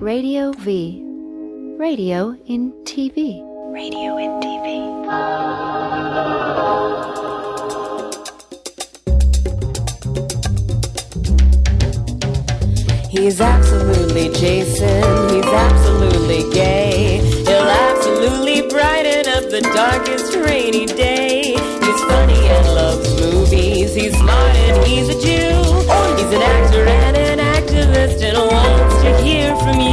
Radio V. Radio in TV. Radio in TV. He's absolutely Jason, he's absolutely gay. He'll absolutely brighten up the darkest rainy day. He's funny and loves movies, he's smart and he's a Jew. He's an actor and an activist and wants to hear from you.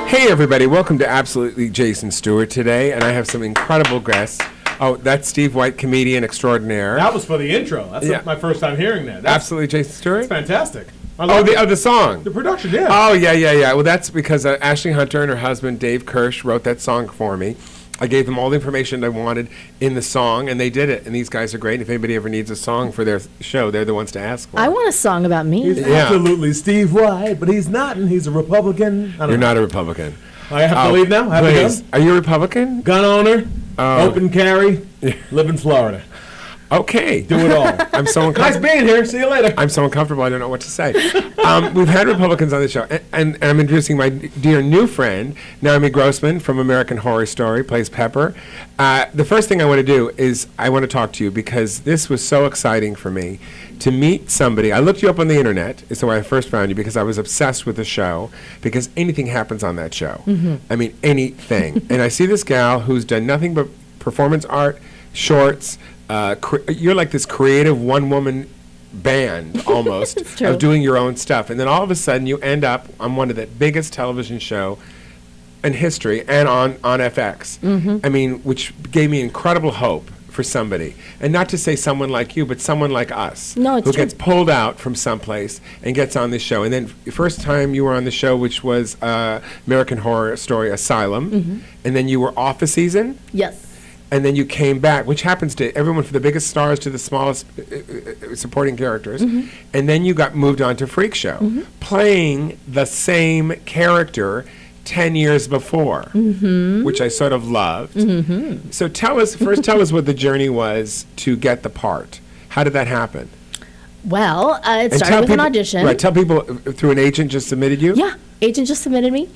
Hey everybody, welcome to Absolutely Jason Stuart today, and I have some incredible guests. Oh, that's Steve White, comedian extraordinaire. That was for the intro. That's my first time hearing that. That's Absolutely Jason Stewart? fantastic. The song. The production, yeah. Oh, yeah. Well, that's because Ashley Hunter and her husband, Dave Kirsch, wrote that song for me. I gave them all the information I wanted in the song, and they did it. And these guys are great. If anybody ever needs a song for their show, they're the ones to ask for. I want a song about me. He's absolutely Steve White, but he's not, and he's a Republican. You're not a Republican. I have to leave now? Please. Are you a Republican? Gun owner, open carry, live in Florida. Okay. Do it all. I'm so uncomfortable. Nice being here. See you later. I'm so uncomfortable, I don't know what to say. We've had Republicans on the show, and I'm introducing my dear new friend, Naomi Grossman from American Horror Story, plays Pepper. The first thing I want to do is I want to talk to you because this was so exciting for me to meet somebody. I looked you up on the internet, is the way I first found you, because I was obsessed with the show, because anything happens on that show. Mm-hmm. I mean, anything. And I see this gal who's done nothing but performance art, shorts. You're like this creative one-woman band almost of doing your own stuff, and then all of a sudden you end up on one of the biggest television show in history and on FX. Mm-hmm. I mean, which gave me incredible hope for somebody, and not to say someone like you, but someone like us, who gets pulled out from someplace and gets on this show. And then first time you were on the show, which was American Horror Story Asylum, mm-hmm. and then you were off a season. Yes. And then you came back, which happens to everyone, from the biggest stars to the smallest supporting characters. Mm-hmm. And then you got moved on to Freak Show, mm-hmm. playing the same character 10 years before, mm-hmm. which I sort of loved. Mm-hmm. So tell us what the journey was to get the part. How did that happen? Well, it started with an audition. Right, tell people through an agent just submitted you? Yeah, agent just submitted me.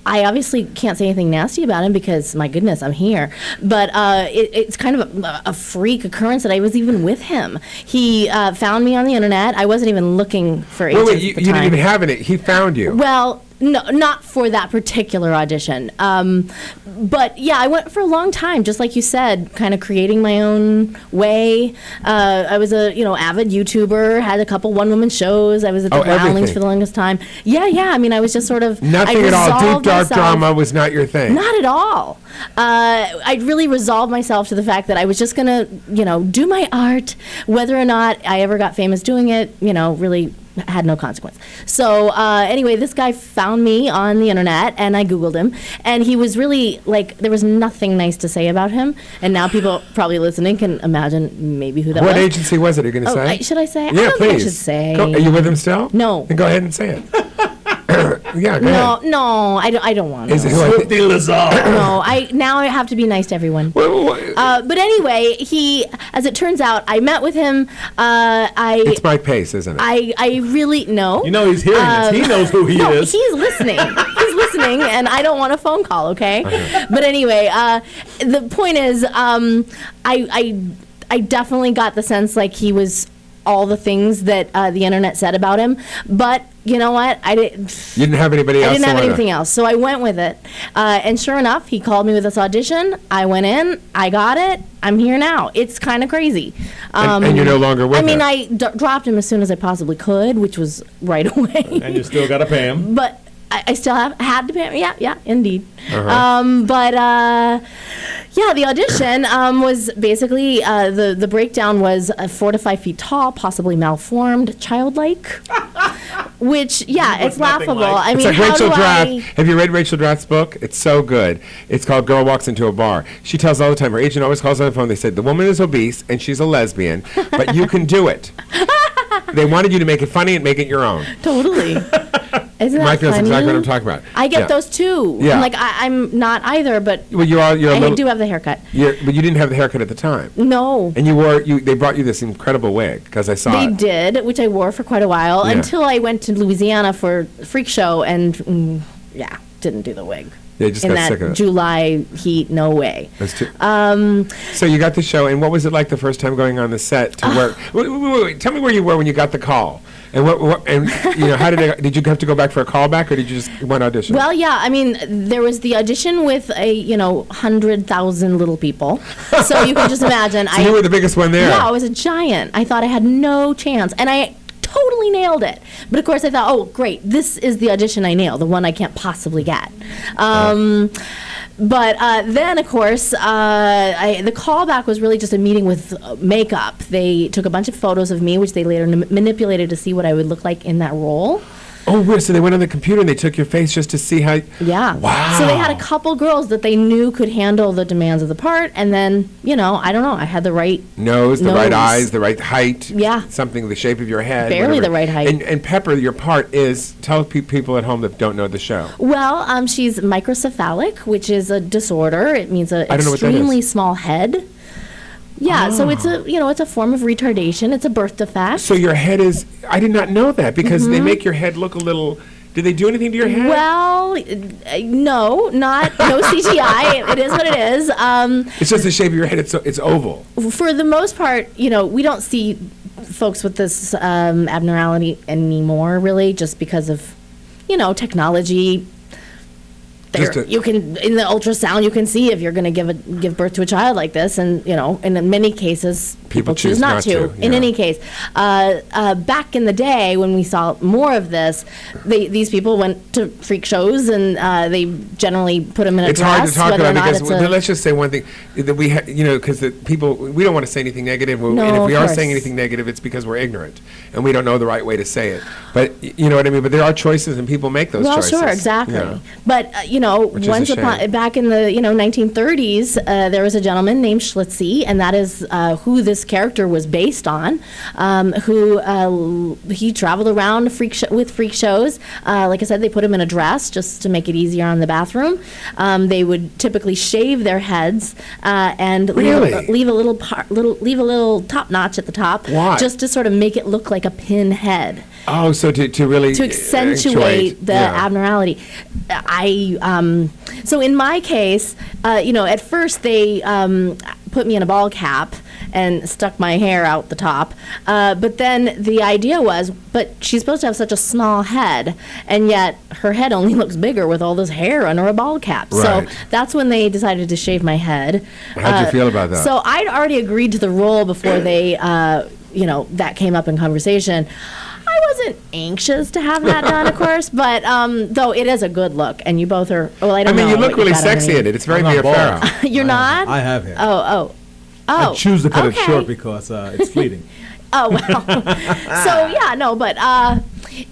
I obviously can't say anything nasty about him because, my goodness, I'm here. But it's kind of a freak occurrence that I was even with him. He found me on the internet. I wasn't even looking for agents Wait, you didn't even have it. He found you. Well, no, not for that particular audition. But yeah, I went for a long time, just like you said, kind of creating my own way. I was a avid YouTuber, had a couple one-woman shows. I was at the Growlings for the longest time. Yeah. I mean, I was just sort of nothing at all. Deep dark drama was not your thing. Not at all. I'd really resolved myself to the fact that I was just gonna, do my art, whether or not I ever got famous doing it. Really had no consequence. So anyway, this guy found me on the internet, and I Googled him, and he was really, there was nothing nice to say about him, and now people probably listening can imagine maybe who that was. What agency was it? Are you going to say? Should I say? Yeah, I don't please. think I should say. Are you with him still? No. Then go ahead and say it. Yeah, go ahead. No, I don't want to. Is it who No, now I have to be nice to everyone. But anyway, as it turns out, I met with him. It's Mike Pace, isn't it? I really no. He's hearing this. He knows who he is. He's listening. He's listening, and I don't want a phone call. Okay. Uh-huh. But anyway, the point is, I definitely got the sense like he was all the things that the internet said about him, but you know what? You didn't have anybody else. I didn't have anything else, so I went with it. And sure enough, he called me with this audition. I went in. I got it. I'm here now. It's kind of crazy. And you're no longer with him. I mean, I dropped him as soon as I possibly could, which was right away. And you still got to pay him. But I still had to pay him. Yeah, indeed. Uh-huh. The audition was basically the breakdown was 4 to 5 feet tall, possibly malformed, childlike. Which, it's laughable. Like. I mean, it's like Rachel Draft. Have you read Rachel Draft's book? It's so good. It's called Girl Walks Into a Bar. She tells all the time, her agent always calls on the phone, they said, the woman is obese and she's a lesbian, but you can do it. They wanted you to make it funny and make it your own. Totally. Isn't that Mike knows funny? exactly what I'm talking about. I get Yeah. those too. Yeah. I'm like, I'm not either, but Well, you're a I little. do have the haircut. But you didn't have the haircut at the time. No. And they brought you this incredible wig, because I saw They it. did, which I wore for quite a while, Yeah. until I went to Louisiana for Freak Show and, didn't do the wig. They just In got that sick of it. July heat, no way. That's so you got the show, and what was it like the first time going on the set to work? Wait, tell me where you were when you got the call, and how did you have to go back for a callback, or did you just one audition? Well, yeah, I mean, there was the audition with 100,000 little people, so you can just imagine. So you were the biggest one there. Yeah, I was a giant. I thought I had no chance, and I totally nailed it. But of course, I thought, oh, great, this is the audition I nailed, the one I can't possibly get. But then, of course, the callback was really just a meeting with makeup. They took a bunch of photos of me, which they later manipulated to see what I would look like in that role. Oh, weird. So they went on the computer and they took your face just to see how. Yeah. Wow. So they had a couple girls that they knew could handle the demands of the part, and then, I don't know, I had the right nose, the right eyes, the right height. Yeah. Something, the shape of your head. Barely whatever. the right height. And Pepper, your part is, tell people at home that don't know the show. Well, she's microcephalic, which is a disorder. It means an I don't know what that extremely is. small head. Yeah, so it's a form of retardation. It's a birth defect. So your head is, I did not know that, because they make your head look a little, did they do anything to your head? Well, no CGI. It is what it is. It's just the shape of your head, it's oval. For the most part, we don't see folks with this abnormality anymore, really, just because of, technology. You can, in the ultrasound, you can see if you're going to give birth to a child like this, and in many cases, people choose not to. In any case, back in the day when we saw more of this, these people went to freak shows, and they generally put them in a It's dress. hard to talk whether or about not because it's let's just say one thing that we, because the people, we don't want to say anything negative, No, and if we of are course. saying anything negative, it's because we're ignorant and we don't know the right way to say it. But you know what I mean. But there are choices, and people make those choices. Well, sure, exactly. Yeah. But Which is a shame. back in the 1930s, there was a gentleman named Schlitzie, and that is who this character was based on. He traveled around with freak shows. Like I said, they put him in a dress just to make it easier on the bathroom. They would typically shave their heads and Really? leave a little top notch at the top, Why? just to sort of make it look like a pinhead. Oh, so to really To accentuate the abnormality. So in my case, at first they put me in a ball cap and stuck my hair out the top. But then the idea was, but she's supposed to have such a small head, and yet her head only looks bigger with all this hair under a ball cap. Right. So that's when they decided to shave my head. How'd you feel about that? So I'd already agreed to the role before they, that came up in conversation. I wasn't anxious to have that done, of course, but though it is a good look, and you both are. Well, I don't know. I mean, you look what really got sexy underneath. in it. It's very I'm Mia not Farrow. bald. You're not? I have hair. Oh. I choose to cut okay. it short because it's fleeting. Oh well. So yeah, no, but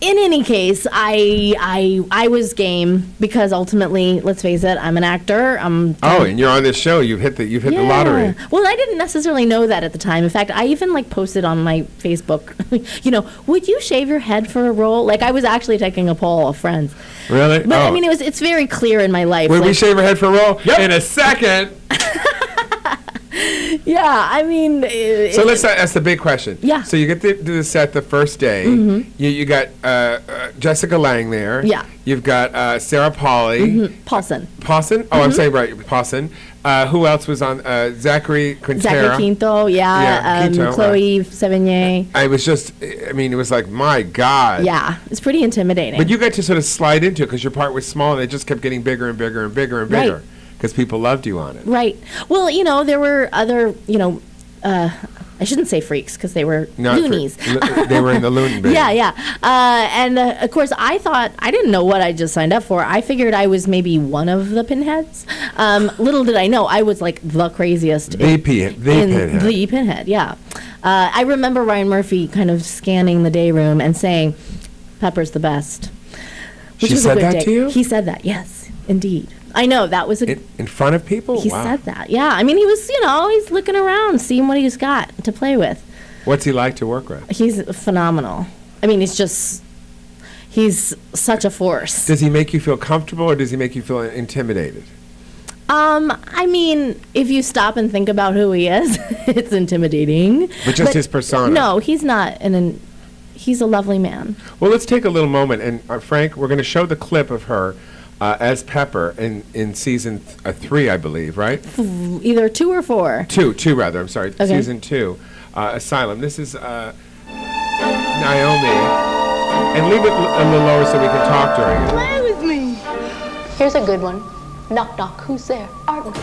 in any case, I was game because ultimately, let's face it, I'm an actor. And you're on this show. You've hit the lottery. Well, I didn't necessarily know that at the time. In fact, I even posted on my Facebook, would you shave your head for a role? I was actually taking a poll of friends. Really? But I mean, it's very clear in my life. Would we shave her head for a role? Yep. In a second. Yeah, I mean. So let's ask the big question. Yeah. So you get to the set the first day. Mm-hmm. You got Jessica Lange there. Yeah. You've got Sarah Pauly. Paulson. Pawson? Oh, I'm saying right. Pawson. Who else was on? Zachary Quintero. Zachary Quinto, Quinto, Chloe Sevigny. It was like, my God. Yeah, it's pretty intimidating. But you got to sort of slide into it because your part was small and it just kept getting bigger and bigger and bigger and bigger. Right. Because people loved you on it. Right. Well, there were other, I shouldn't say freaks because they were loonies. They were in the loon bin. Yeah. And of course, I didn't know what I just signed up for. I figured I was maybe one of the pinheads. Little did I know, I was the craziest. The pinhead. The pinhead, yeah. I remember Ryan Murphy kind of scanning the day room and saying, Pepper's the best. Which She was a said good that day. to you? He said that, yes, indeed. I know, that was In front of people? he Wow. said that. Yeah, I mean, he was, he's looking around, seeing what he's got to play with. What's he like to work with? He's phenomenal. I mean, he's He's such a force. Does he make you feel comfortable or does he make you feel intimidated? I mean, if you stop and think about who he is, it's intimidating. But just his persona? No, he's not. He's a lovely man. Well, let's take a little moment. And Frank, we're going to show the clip of her as Pepper in season 3, I believe, right? Either 2 or 4. 2 rather. I'm sorry. Okay. Season 2, Asylum. This is Naomi. And leave it a little lower so we can talk during it. Play with me. Here's a good one. Knock, knock. Who's there? Arden.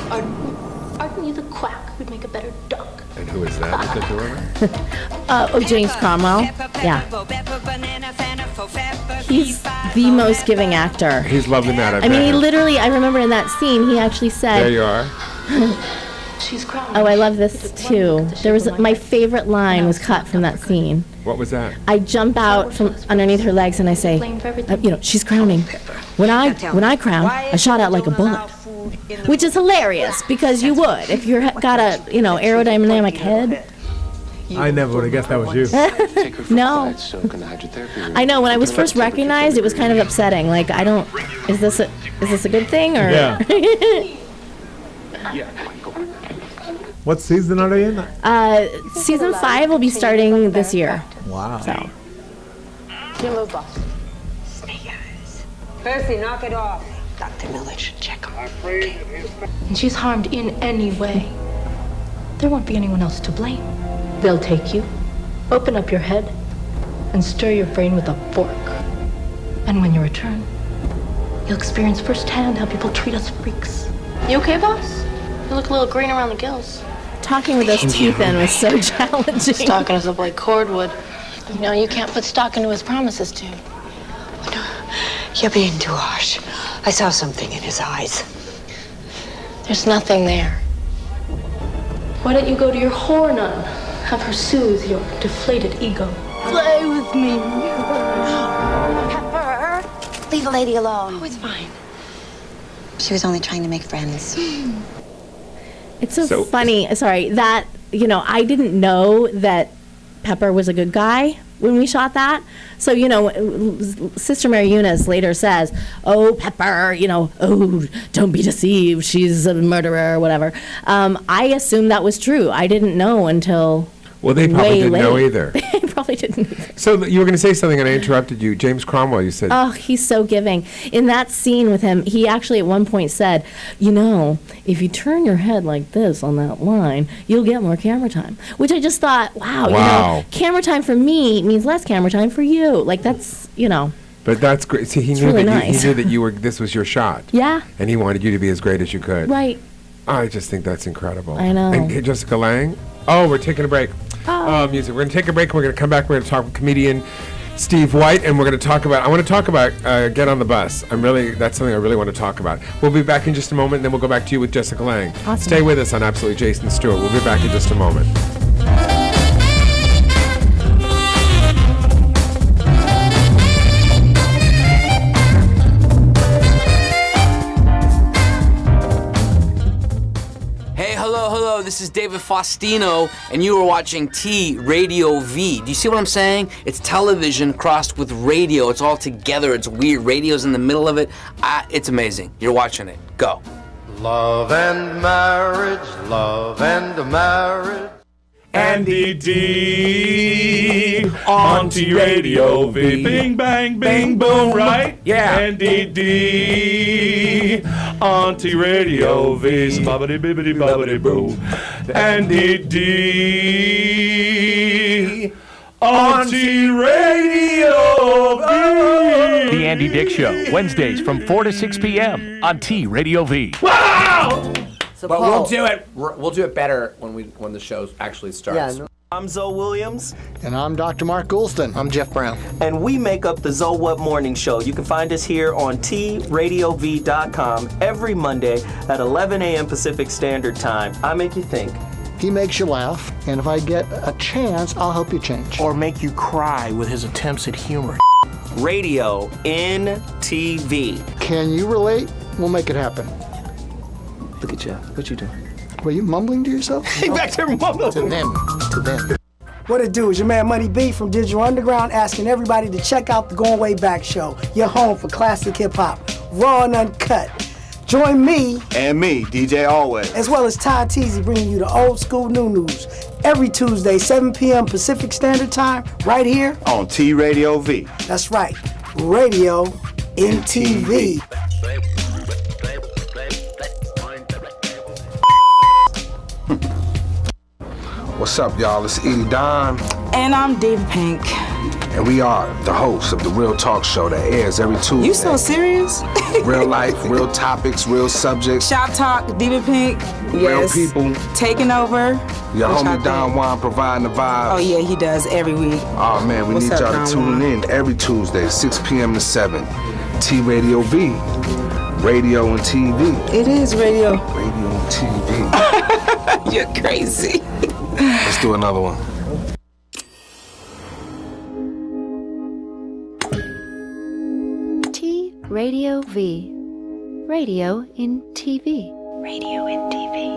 Arden, you the quack who'd make a better duck. And who is that at the door? James Cromwell. Yeah. He's the most giving actor. He's lovely, Matt. I mean, he literally, I remember in that scene, he actually said... There you are. She's crying. Oh, I love this too. There was my favorite line was cut from that scene. What was that? I jump out from underneath her legs and I say, she's crowning. When I crown, I shot out like a bullet, which is hilarious because you would if you got a aerodynamic head. I never would have guessed that was you. No. I know. When I was first recognized, it was kind of upsetting. Like, is this a good thing or? Yeah. What season are they in? Season 5 will be starting this year. Wow. So. You move, boss. Percy, knock it off. Dr. Miller should check on her. And she's harmed in any way, there won't be anyone else to blame. They'll take you, open up your head, and stir your brain with a fork. And when you return, you'll experience firsthand how people treat us freaks. You okay, boss? You look a little green around the gills. Talking with those teeth in was so challenging. Stocking us up like cordwood. You know, you can't put stock into his promises, too. No, you're being too harsh. I saw something in his eyes. There's nothing there. Why don't you go to your whore nun? Have her soothe your deflated ego. Play with me. Pepper, leave a lady alone. Oh, it's fine. She was only trying to make friends. It's so funny. Sorry, that, I didn't know that Pepper was a good guy when we shot that. So, Sister Mary Eunice later says, oh, Pepper, oh, don't be deceived. She's a murderer or whatever. I assumed that was true. I didn't know until Well, they probably didn't know late. either. They probably didn't either. So you were going to say something and I interrupted you. James Cromwell, you said. Oh, he's so giving. In that scene with him, he actually at one point said, if you turn your head like this on that line, you'll get more camera time. Which I just thought, wow. Camera time for me means less camera time for you. Like, that's, But that's great. See, he knew really that nice. he knew that this was your shot. Yeah. And he wanted you to be as great as you could. Right. I just think that's incredible. I know. And Jessica Lange. Oh, we're taking a break. Music. We're going to take a break. We're going to come back. We're going to talk with comedian Steve White, and we're going to talk about. I want to talk about Get on the Bus. That's something I really want to talk about. We'll be back in just a moment, and then we'll go back to you with Jessica Lange. Awesome. Stay with us on Absolutely Jason Stewart. We'll be back in just a moment. Hello, this is David Faustino, and you are watching T Radio V. Do you see what I'm saying? It's television crossed with radio. It's all together. It's weird. Radio's in the middle of it. It's amazing. You're watching it. Go. Love and marriage, love and marriage. Andy D on T Radio V. Bing, bang, bing, boom, right? Yeah. Andy D on T Radio V. Bobbity, bibbity, bobbity, boo. Andy D on T Radio V. The Andy Dick Show, Wednesdays from 4 to 6 p.m. on T Radio V. Wow! But we'll do it. We'll do it better when the show actually starts. Yeah, I'm Zoe Williams. And I'm Dr. Mark Goulston. I'm Jeff Brown. And we make up the Zoe What Morning Show. You can find us here on TRadiov.com every Monday at 11 a.m. Pacific Standard Time. I make you think. He makes you laugh, and if I get a chance, I'll help you change. Or make you cry with his attempts at humor. Radio in TV. Can you relate? We'll make it happen. Look at you. What you doing? Were you mumbling to yourself? Hey, back there mumbling. To them. What it do is your man Money B from Digital Underground asking everybody to check out the Going Way Back show, your home for classic hip-hop, raw and uncut. Join me and me, DJ Always, as well as Ty Teasy bringing you the old school new news every Tuesday, 7 p.m. Pacific Standard Time, right here on T Radio V. That's right, Radio in TV. What's up, y'all? It's Edie Don. And I'm Dave Pink. And we are the hosts of the Real Talk Show that airs every Tuesday. You so serious? Real life, real topics, real subjects. Shop Talk, Diva Pink. Real Yes. people. Taking over. Your homie Don Juan providing the vibes. Oh, yeah, he does every week. Oh, man, we What's need up, y'all Don to tune Juan? in every Tuesday, 6 p.m. to 7. T Radio V. Radio and TV. It is radio. Radio and TV. You're crazy. Let's do another one. T Radio V. Radio in TV. Radio in TV.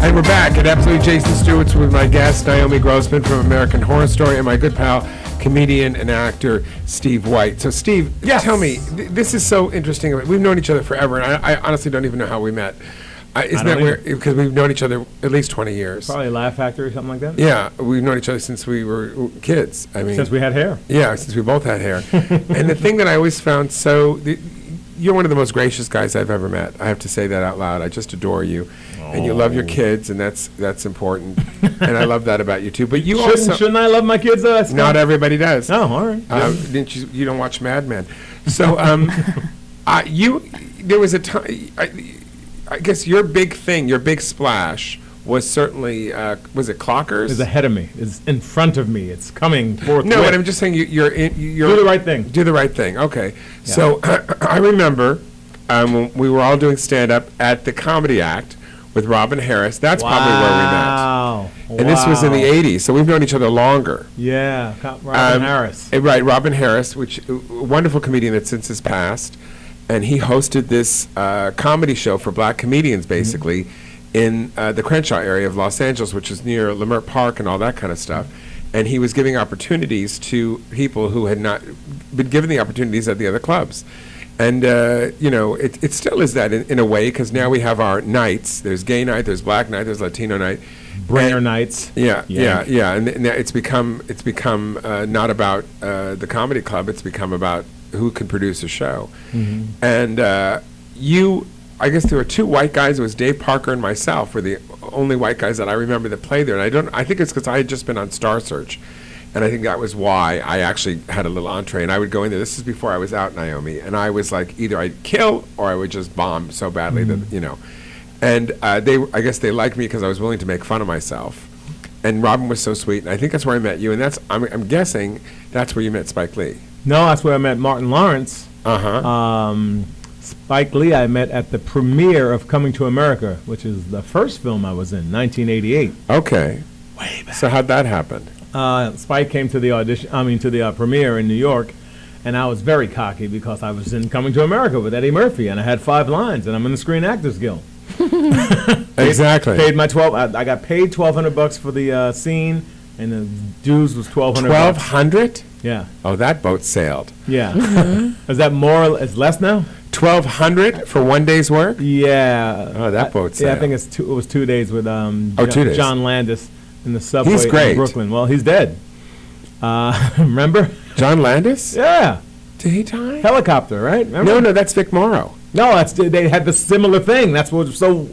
And we're back at Absolute Jason Stewart's with my guest, Naomi Grossman from American Horror Story, and my good pal, comedian and actor, Steve White. So, Steve, tell me, this is so interesting. We've known each other forever, and I honestly don't even know how we met. Isn't that weird? Because we've known each other at least 20 years. Probably Laugh Factory or something like that. Yeah, we've known each other since we were kids. I mean, Since we had hair. Yeah, since we both had hair. And the thing that I always found you're one of the most gracious guys I've ever met. I have to say that out loud. I just adore you. And you love your kids, and that's important. And I love that about you too. But you Shouldn't I love my kids? Not everybody does. Oh, all right. Didn't you don't watch Mad Men? So there was a time. I guess your big thing, your big splash, was certainly was it Clockers? It's ahead of me. It's in front of me. It's coming forth. No, but I'm just saying you're do the right thing. Do the right thing. Okay. Yeah. So I remember when we were all doing stand up at the Comedy Act with Robin Harris. That's probably where we met. Wow. And this was in the 80s, so we've known each other longer. Yeah, Robin Harris. Right, Robin Harris, which a wonderful comedian that since has passed. And he hosted this comedy show for black comedians, basically, in the Crenshaw area of Los Angeles, which is near Leimert Park and all that kind of stuff. And he was giving opportunities to people who had not been given the opportunities at the other clubs. And, it still is that in a way, because now we have our nights. There's gay night, there's black night, there's Latino night. Bringer nights. Yeah. And now it's become not about the comedy club. It's become about who can produce a show. Mm-hmm. And I guess there were two white guys. It was Dave Parker and myself were the only white guys that I remember that played there. And I think it's because I had just been on Star Search. And I think that was why I actually had a little entree. And I would go in there. This is before I was out, Naomi. And I was like, either I'd kill or I would just bomb so badly that, And I guess they liked me because I was willing to make fun of myself. And Robin was so sweet. And I think that's where I met you. And I'm guessing that's where you met Spike Lee. No, that's where I met Martin Lawrence. Spike Lee I met at the premiere of Coming to America, which is the first film I was in, 1988. Okay. Way back. So how'd that happen? Spike came to the premiere in New York, and I was very cocky because I was in Coming to America with Eddie Murphy, and I had 5 lines, and I'm in the Screen Actors Guild. Exactly. Paid my I got paid $1,200 for the scene, and the dues was $1,200. $1,200? Yeah. Oh, that boat sailed. Yeah. Is that more? It's less now. $1,200 for one day's work? Yeah. Oh, that boat sailed. Yeah, I think it was 2 days with 2 days. John Landis in the subway He's great. in Brooklyn. Well, he's dead. Remember? John Landis? Yeah. Did he die? Helicopter, right? Remember? No, that's Vic Morrow. No, they had the similar thing. That's what was so Wait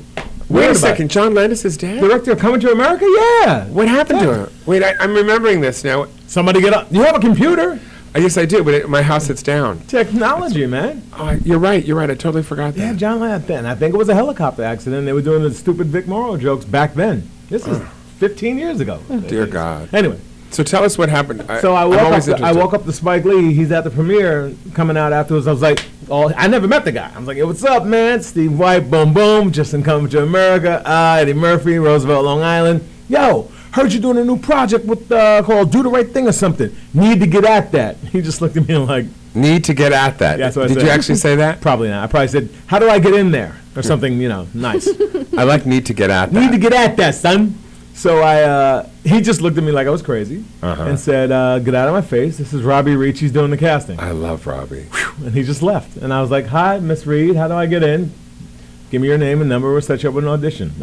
weird a second, about John Landis is dead? Director of Coming to America? Yeah. What happened to him? Wait, I'm remembering this now. Somebody get up. You have a computer? Yes, I do, but my house sits down. Technology, man. You're right. I totally forgot that. Yeah, John Landis. And I think it was a helicopter accident. They were doing the stupid Vic Morrow jokes back then. This is 15 years ago. Dear God. Anyway. So tell us what happened. So I walk up to Spike Lee. He's at the premiere. Coming out afterwards, I was like, I never met the guy. I was like, hey, what's up, man? Steve White, boom, boom, just in Coming to America. Eddie Murphy, Roosevelt, Long Island. Yo, heard you're doing a new project with called Do the Right Thing or something. Need to get at that. He just looked at me like, need to get at that. Yeah, that's what I Did said. you actually say that? Probably not. I probably said, how do I get in there? Or something, nice. I like need to get at that. Need to get at that, son. So he just looked at me like I was crazy and said, get out of my face. This is Robbie Ricci's doing the casting. I love Robbie. And he just left. And I was like, hi, Miss Reed, how do I get in? Give me your name and number. We'll set you up with an audition.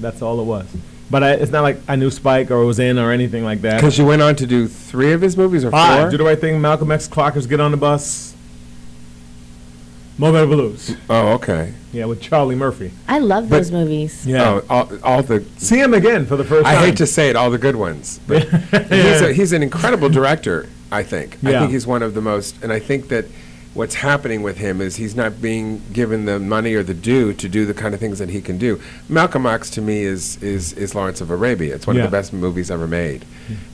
That's all it was. But it's not like I knew Spike or was in or anything like that. Because you went on to do 3 of his movies or 5. 4? Do the Right Thing, Malcolm X, Clockers, Get on the Bus, Mo Better Blues. Oh, okay. Yeah, with Charlie Murphy. I love those movies. Yeah. Oh, all the... See him again for the first time. I hate to say it, all the good ones. But he's an incredible director, I think. I Yeah. think he's one of the most... And I think that what's happening with him is he's not being given the money or the due to do the kind of things that he can do. Malcolm X, to me, is Lawrence of Arabia. It's one of the best movies ever made.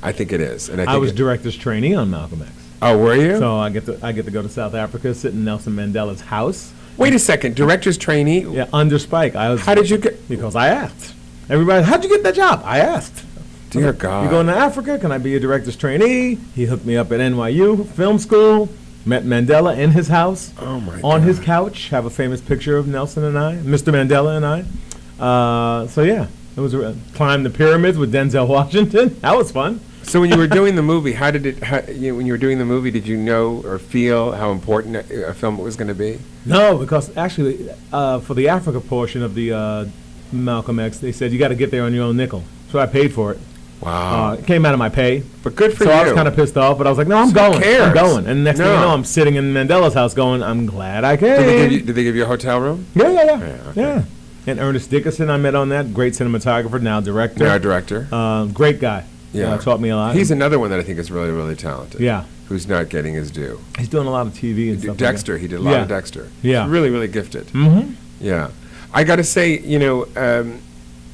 I think it is. And I think was director's trainee on Malcolm X. Oh, were you? So I get to go to South Africa, sit in Nelson Mandela's house. Wait a second, director's trainee? Yeah, under Spike. How did you get... Because I asked. Everybody, how'd you get that job? I asked. Dear God. You going to Africa? Can I be a director's trainee? He hooked me up at NYU Film School. Met Mandela in his house. Oh my on God. his couch. Have a famous picture of Nelson and I, Mr. Mandela and I. So yeah, it was climbed the pyramids with Denzel Washington. That was fun. So when you were doing the movie, when you were doing the movie, did you know or feel how important a film was going to be? No, because actually, for the Africa portion of the Malcolm X, they said you got to get there on your own nickel. So I paid for it. Wow. It came out of my pay. But good for so you. I was kind of pissed off, but I was like, no, I'm Who going. cares? I'm going. And next thing you No. know, I'm sitting in Mandela's house going, I'm glad I came. Did they give you a hotel room? Yeah. And Ernest Dickerson I met on that. Great cinematographer, now director. Now director. Great guy. Yeah. Taught me a lot. He's another one that I think is really, really talented. Yeah. Who's not getting his due. He's doing a lot of TV and stuff. Dexter, like that. he did a lot of Dexter. Yeah. He's really, really gifted. Mm-hmm. Yeah. I got to say,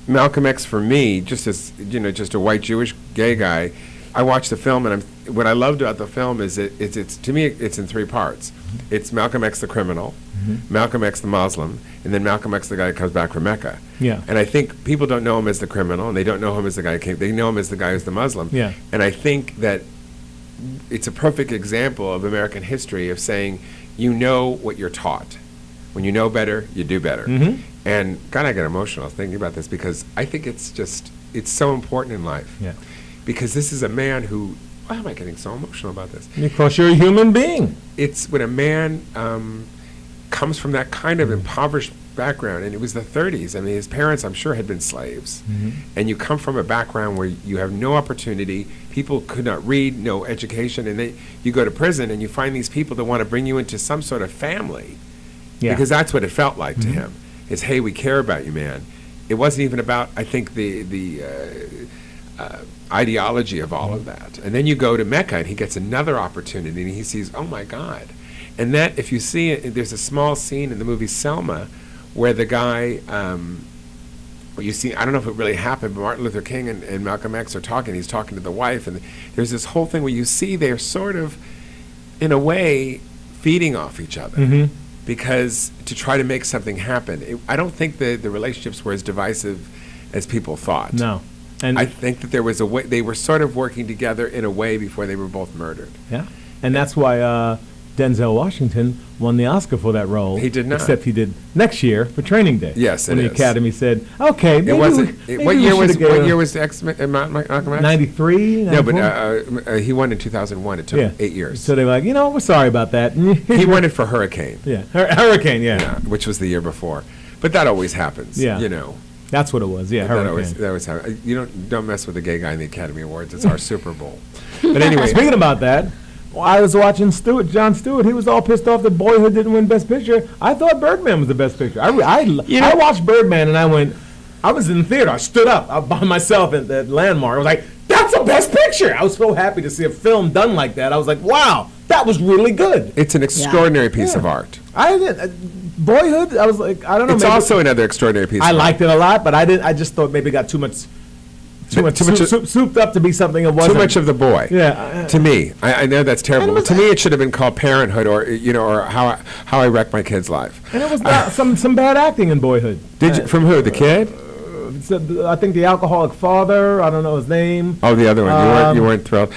Malcolm X for me, just as, just a white Jewish gay guy, I watched the film and what I loved about the film is it's to me, it's in 3 parts. It's Malcolm X the criminal, Malcolm X the Muslim, and then Malcolm X the guy who comes back from Mecca. Yeah. And I think people don't know him as the criminal, and they don't know him as the guy who came. They know him as the guy who's the Muslim. Yeah. And I think that it's a perfect example of American history of saying, you know what you're taught. When you know better, you do better. Mm-hmm. And God, I get emotional thinking about this because I think it's so important in life. Yeah. Because this is a man who, why am I getting so emotional about this? Because you're a human being. It's when a man comes from that kind of impoverished background, and it was the 30s. I mean, his parents, I'm sure, had been slaves. Mm-hmm. And you come from a background where you have no opportunity, people could not read, no education, and then you go to prison and you find these people that want to bring you into some sort of family. Yeah. Because that's what it felt like to him, is, hey, we care about you, man. It wasn't even about, I think, the ideology of all of that. And then you go to Mecca and he gets another opportunity and he sees, oh my God. And that, if you see it, there's a small scene in the movie Selma where the guy, you see, I don't know if it really happened, but Martin Luther King and Malcolm X are talking, he's talking to the wife, and there's this whole thing where you see they're sort of, in a way, feeding off each other. Mm-hmm. Because to try to make something happen, I don't think the relationships were as divisive as people thought. No. And I think that there was a way, they were sort of working together in a way before they were both murdered. Yeah. And that's why Denzel Washington won the Oscar for that role. He did not. Except he did next year for Training Day. Yes, when it the is. Academy said, okay, maybe It wasn't. maybe What we year was should've gave Malcolm X? 93? No, but he won in 2001. It took 8 years. So they were like, we're sorry about that. He won it for Hurricane. Yeah, Hurricane, yeah. Which was the year before. But that always happens. Yeah. That's what it was. Yeah, Hurricane. That always happens. You don't mess with the gay guy in the Academy Awards. It's our Super Bowl. But anyway, speaking about that, I was watching Jon Stewart. He was all pissed off that Boyhood didn't win Best Picture. I thought Birdman was the best picture. I watched Birdman and I was in the theater. I stood up by myself at that Landmark. I was like, that's the best picture. I was so happy to see a film done like that. I was like, wow, that was really good. It's an extraordinary piece of art. Boyhood, I was like, I don't know. It's also another extraordinary piece. I liked it a lot, but I just thought maybe it got too much souped up to be something it wasn't. Too much of the boy. Yeah. To me, I know that's terrible. To me, it should have been called Parenthood, or how I wrecked my kid's life. And it was not some bad acting in Boyhood. Did you, from who? The kid? I think the alcoholic father. I don't know his name. Oh, the other one. You weren't thrilled.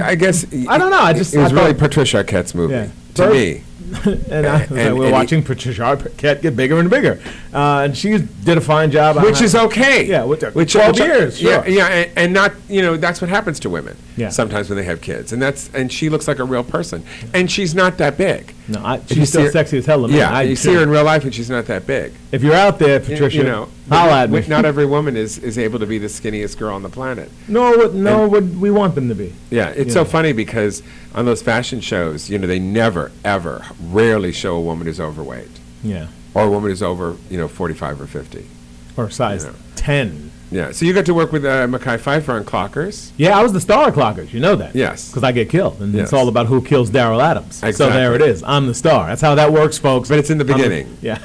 I guess. I don't know. It was really Patricia Arquette's movie to me. and we're watching Patricia Arquette get bigger and bigger, and she did a fine job. Which is okay. Yeah, with 12 years. Sure. Yeah, and not that's what happens to women. Yeah. Sometimes when they have kids, and she looks like a real person, and she's not that big. No, she's still sexy as hell to me. Yeah, you see her in real life, and she's not that big. If you're out there, Patricia, holla at me. Not every woman is able to be the skinniest girl on the planet. Nor would we want them to be. Yeah, it's so funny because on those fashion shows, they never, ever, rarely show a woman who's overweight. Yeah. Or a woman who's over, 45 or 50. Or size 10. Yeah. So you got to work with Mekhi Phifer on Clockers. Yeah, I was the star of Clockers. You know that. Yes. Because I get killed, and Yes. it's all about who kills Daryl Adams. Exactly. So there it is. I'm the star. That's how that works, folks. But it's in the beginning. Yeah.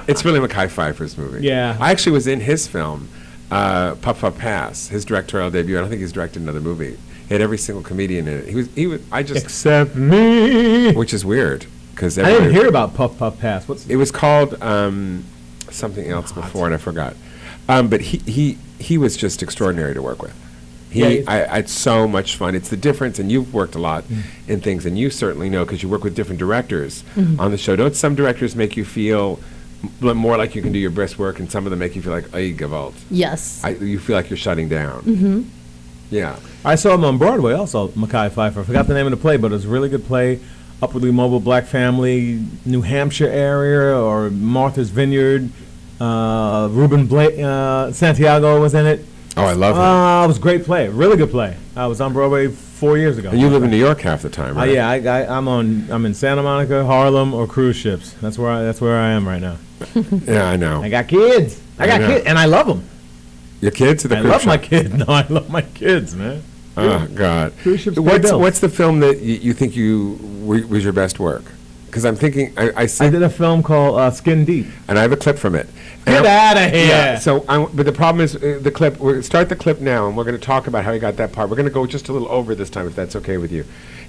It's really Mekhi Phifer's movie. Yeah. I actually was in his film, Puff Puff Pass, his directorial debut. I don't think he's directed another movie. He had every single comedian in it. He was. Except me. Which is weird because I didn't hear about Puff Puff Pass. It was called something else before, and I forgot. But he was just extraordinary to work with. I had so much fun. It's the difference, and you've worked a lot in things, and you certainly know because you work with different directors on the show. Don't some directors make you feel more like you can do your best work, and some of them make you feel like, ay, Gewalt. Yes. You feel like you're shutting down. Mm-hmm. Yeah. I saw him on Broadway also, Mekhi Phifer. I forgot the name of the play, but it was a really good play. Upwardly Mobile Black Family, New Hampshire area, or Martha's Vineyard. Ruben Santiago was in it. Oh, I love it. It was a great play, really good play. I was on Broadway 4 years ago. And you live in New York half the time, right? Yeah, I'm in Santa Monica, Harlem, or cruise ships. That's where I am right now. Yeah, I know. I got kids. I got kids, and I love them. Your kids or the I cruise love my ship? kids. No, I love my kids, man. Oh, God. Cruise ships pay bills. What's the film that you think was your best work? Because I'm thinking, I did a film called Skin Deep. And I have a clip from it. Get out of here. Yeah, but the problem is the clip, start the clip now, and we're going to talk about how he got that part. We're going to go just a little over this time, if that's okay with you.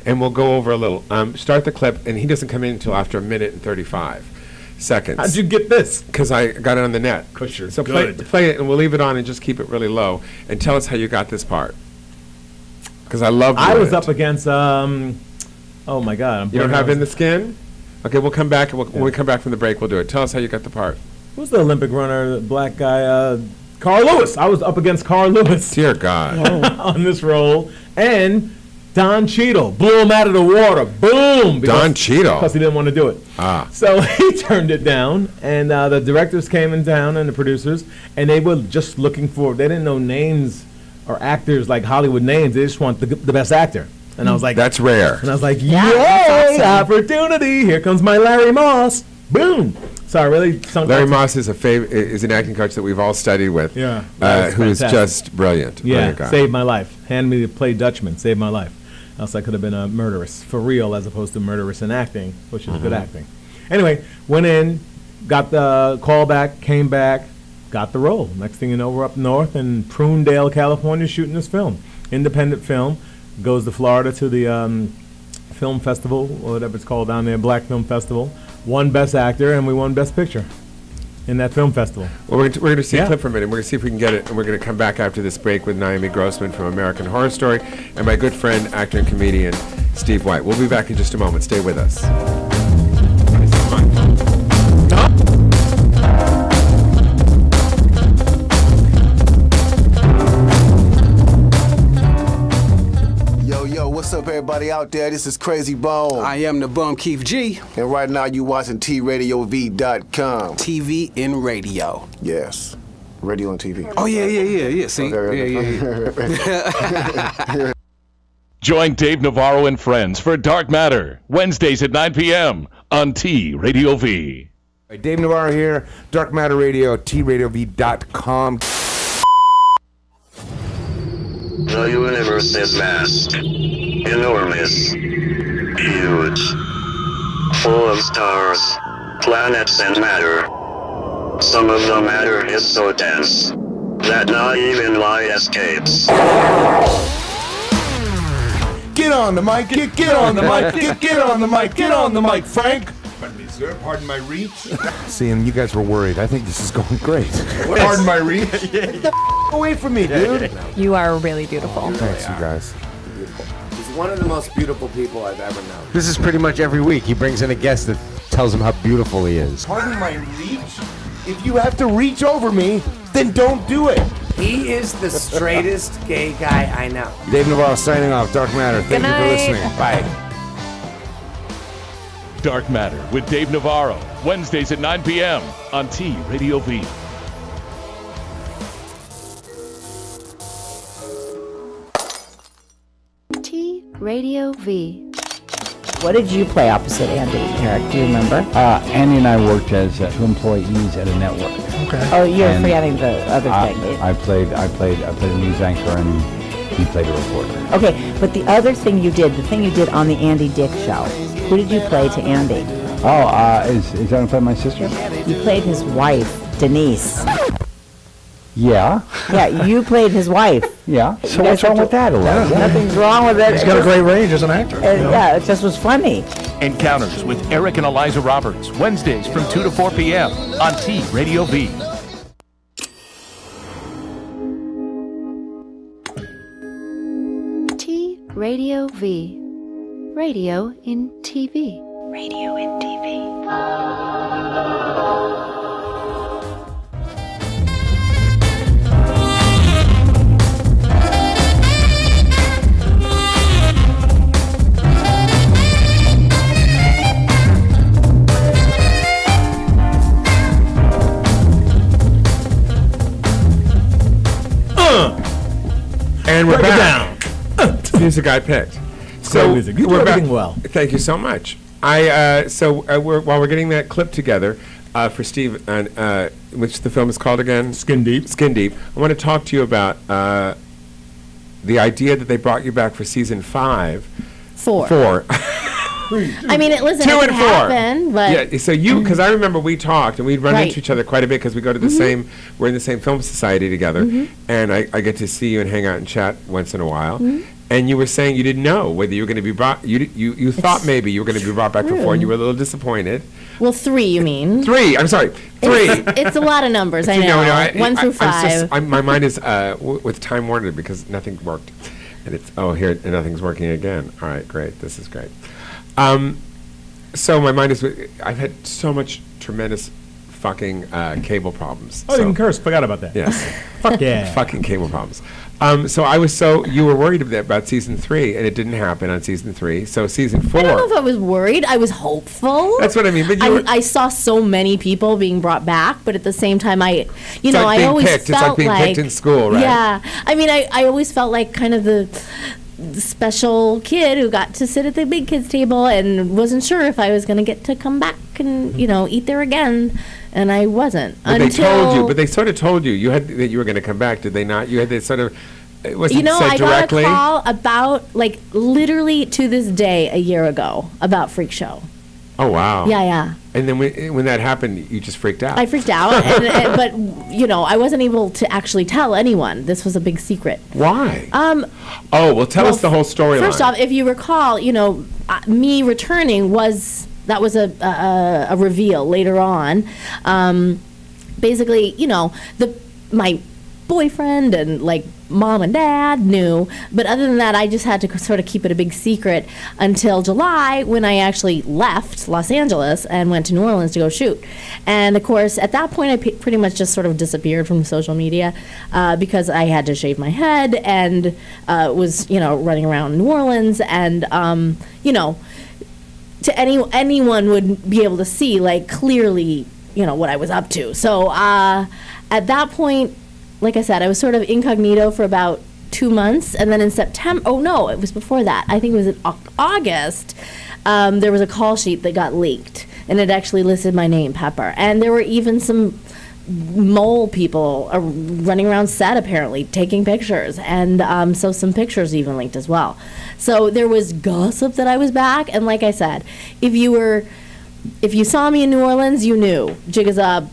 And we'll go over a little. Start the clip, and he doesn't come in until after 1 minute and 35 seconds. How'd you get this? Because I got it on the net. Because you're so good. Play it, and we'll leave it on and just keep it really low. And tell us how you got this part. Because I love I was up against, oh my God. You don't have In the Skin? Okay, we'll come back, and when we come back from the break, we'll do it. Tell us how you got the part. Who's the Olympic runner, the black guy? Carl Lewis. I was up against Carl Lewis. Dear God. On this role. And Don Cheadle blew him out of the water. Boom! Don Cheadle? Because he didn't want to do it. So he turned it down, and the directors came in town and the producers, and they were just looking for, they didn't know names or actors like Hollywood names. They just want the best actor. And I was like, that's rare. And I was like, Yeah, yay, that's awesome. opportunity. Here comes my Larry Moss. Boom. So I really sunk Larry that- Moss is is an acting coach that we've all studied with. Yeah. That was who is fantastic. just brilliant. Yeah, Brilliant guy. saved my life. Handed me to play Dutchman, saved my life. Else I could have been a murderess, for real, as opposed to murderous in acting, which is good acting. Anyway, went in, got the call back, came back, got the role. Next thing you know, we're up north in Prunedale, California, shooting this film. Independent film. Goes to Florida to the film festival, or whatever it's called down there, Black Film Festival. Won Best Actor, and we won Best Picture in that film festival. Well, we're going to see a clip from it, and we're going to see if we can get it, and we're going to come back after this break with Naomi Grossman from American Horror Story and my good friend, actor and comedian, Steve White. We'll be back in just a moment. Stay with us. What's up, everybody out there? This is Crazy Bone. I am the bum Keith G. And right now you watching TRadiov.com. TV and radio. Yes. Radio and TV. Oh, yeah. See? Yeah. Join Dave Navarro and friends for Dark Matter, Wednesdays at 9 p.m. on T Radio V. Hey, Dave Navarro here, Dark Matter Radio, TRadiov.com. The universe is vast, enormous, huge, full of stars, planets, and matter. Some of the matter is so dense that not even light escapes. Get on the mic, get on the mic, get on the mic, get on the mic, Frank. Pardon me, sir. Pardon my reach. See, and you guys were worried. I think this is going great. Pardon my reach. Get the away from me, dude. You are really beautiful. Thanks, you guys. He's one of the most beautiful people I've ever known. This is pretty much every week. He brings in a guest that tells him how beautiful he is. Pardon my reach? If you have to reach over me, then don't do it. He is the straightest gay guy I know. Dave Navarro signing off. Dark Matter. Thank you for listening. Bye. Dark Matter with Dave Navarro. Wednesdays at 9 p.m. on T Radio V. T Radio V. What did you play opposite Andy, Eric? Do you remember? Andy and I worked as two employees at a network. Okay. Oh, you're forgetting the other thing. I played a news anchor, and he played a reporter. Okay, but the other thing you did, the thing you did on the Andy Dick show, who did you play to Andy? Oh, is that in my sister? You played his wife, Denise. Yeah. Yeah, you played his wife. Yeah. So what's wrong with that, Eliza? Nothing's wrong with it. He's got a great range as an actor. Yeah, it just was funny. Encounters with Eric and Eliza Roberts. Wednesdays from 2 to 4 p.m. on T Radio V. T Radio V. Radio in TV. Radio in TV. And we're back. Music I picked. So music. You do we're everything back. well. Thank you so much. While we're getting that clip together for Steve, which the film is called again? Skin Deep. Skin Deep. I want to talk to you about the idea that they brought you back for season 5. 4. I mean, listen, 2 it and 4. happened, but Yeah, so because I remember we talked and we'd run Right. into each other quite a bit because we go to the same, we're in the same film society together, and I get to see you and hang out and chat once in a while. And you were saying you didn't know whether you were going to be brought. You thought maybe you were going to be brought back for 4, and you were a little disappointed. well, 3. You mean 3. I'm sorry, 3. It's a lot of numbers. I know. No, 1 through 5. My mind is with Time Warner because nothing worked, and it's here and nothing's working again. All right, great. This is great. So my mind is. I've had so much tremendous fucking cable problems. Oh, you can curse. Forgot about that. Yes. Fuck yeah. Fucking cable problems. So you were worried about season 3, and it didn't happen on season 3. So season 4. I don't know if I was worried. I was hopeful. That's what I mean. But I saw so many people being brought back, but at the same time, I being always picked. felt It's like being picked in school, right? Yeah. I mean, I always felt like kind of the special kid who got to sit at the big kids table and wasn't sure if I was going to get to come back and eat there again, and I wasn't. But they told you. But they sort of told you that you were going to come back. Did they not? You had this sort of. It wasn't said I directly. got a call about literally to this day a year ago about Freak Show. Oh wow. Yeah. And then when that happened, you just freaked out. I freaked out, but I wasn't able to actually tell anyone. This was a big secret. Why? Tell us the whole storyline. First off, if you recall, me returning was a reveal later on. Basically, my boyfriend and mom and dad knew, but other than that, I just had to sort of keep it a big secret until July, when I actually left Los Angeles and went to New Orleans to go shoot. And of course, at that point, I pretty much just sort of disappeared from social media because I had to shave my head and was running around New Orleans, and to anyone would be able to see clearly what I was up to. So at that point, like I said, I was sort of incognito for about 2 months, and then in September, it was before that. I think it was in August, there was a call sheet that got leaked, and it actually listed my name, Pepper. And there were even some mole people running around set, apparently, taking pictures, and so some pictures even leaked as well. So there was gossip that I was back, and like I said, if you saw me in New Orleans, you knew. Jig is up.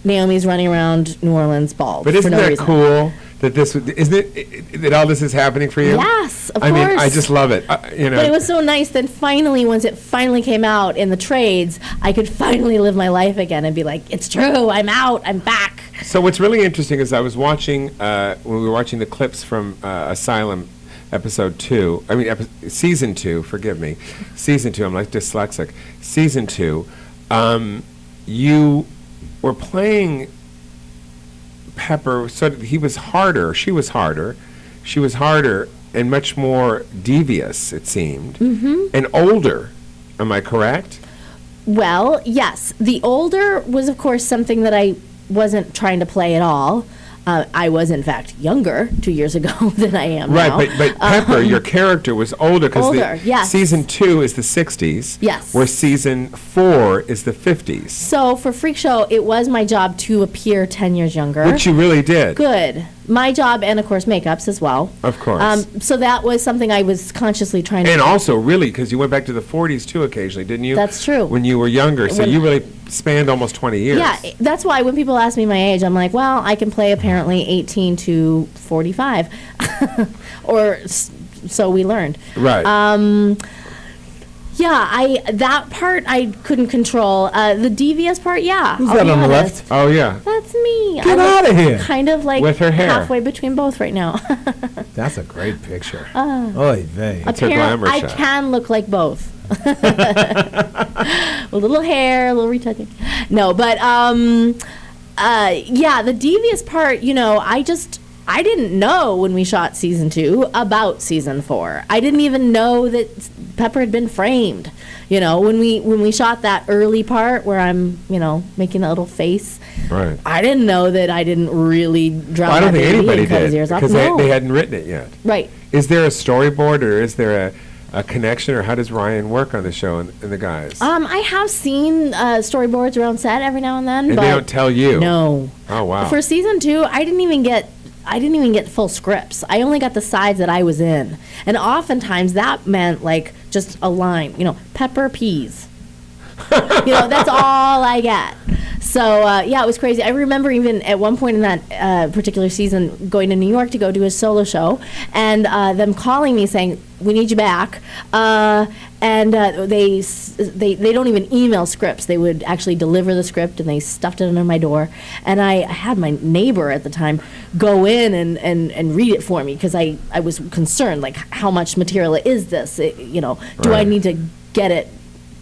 Naomi's running around New Orleans bald. But isn't for no that reason. cool that this isn't it that all this is happening for you? Yes, of I mean, I course. just love it. You know. But it was so nice that finally, once it finally came out in the trades, I could finally live my life again and be like, it's true, I'm out, I'm back. So what's really interesting is I was watching when we were watching the clips from Asylum episode 2. I mean, season 2. Forgive me, season 2. I'm like dyslexic. Season 2. You were playing Pepper. So he was harder. She was harder. She was harder and much more devious. It seemed, and older. Am I correct? Well, yes. The older was, of course, something that I wasn't trying to play at all. I was, in fact, younger 2 years ago than I am now. Right, but Pepper, your character was older Older, because yes. season 2 is the 60s. Yes. Where season 4 is the 50s. So for Freak Show, it was my job to appear 10 years younger. Which you really did. Good. My job, and of course, makeups as well. Of course. So that was something I was consciously trying to. And also, really, because you went back to the 40s too occasionally, didn't you? That's true. When you were younger, so you really spanned almost 20 years. Yeah, that's why when people ask me my age, I'm like, well, I can play apparently 18 to 45, or so we learned. Right. Yeah, that part I couldn't control. The devious part, yeah. Who's I'll that be on the honest. left? Oh yeah. That's me. Get I look outta here. Kind of like With her hair. halfway between both right now. That's a great picture. Ah. Oy vey. That's her glamour I shot. can look like both. A little hair, a little retouching. No, but yeah, the devious part, I didn't know when we shot season 2 about season 4. I didn't even know that Pepper had been framed. When we shot that early part where I'm, making that little face. Right. I didn't know that I didn't really drown I don't that think baby anybody and cut his did ears off. because No. they hadn't written it yet. Right. Is there a storyboard or is there a connection, or how does Ryan work on the show and the guys? I have seen storyboards around set every now and then, And but they don't tell you? No. Oh wow. For season 2, I didn't even get full scripts. I only got the sides that I was in, and oftentimes that meant like just a line. Pepper peas. That's all I get. So yeah, it was crazy. I remember even at one point in that particular season going to New York to go do a solo show, and them calling me saying, "We need you back." And they don't even email scripts. They would actually deliver the script, and they stuffed it under my door. And I had my neighbor at the time go in and read it for me because I was concerned, like, how much material is this? Do I need to get it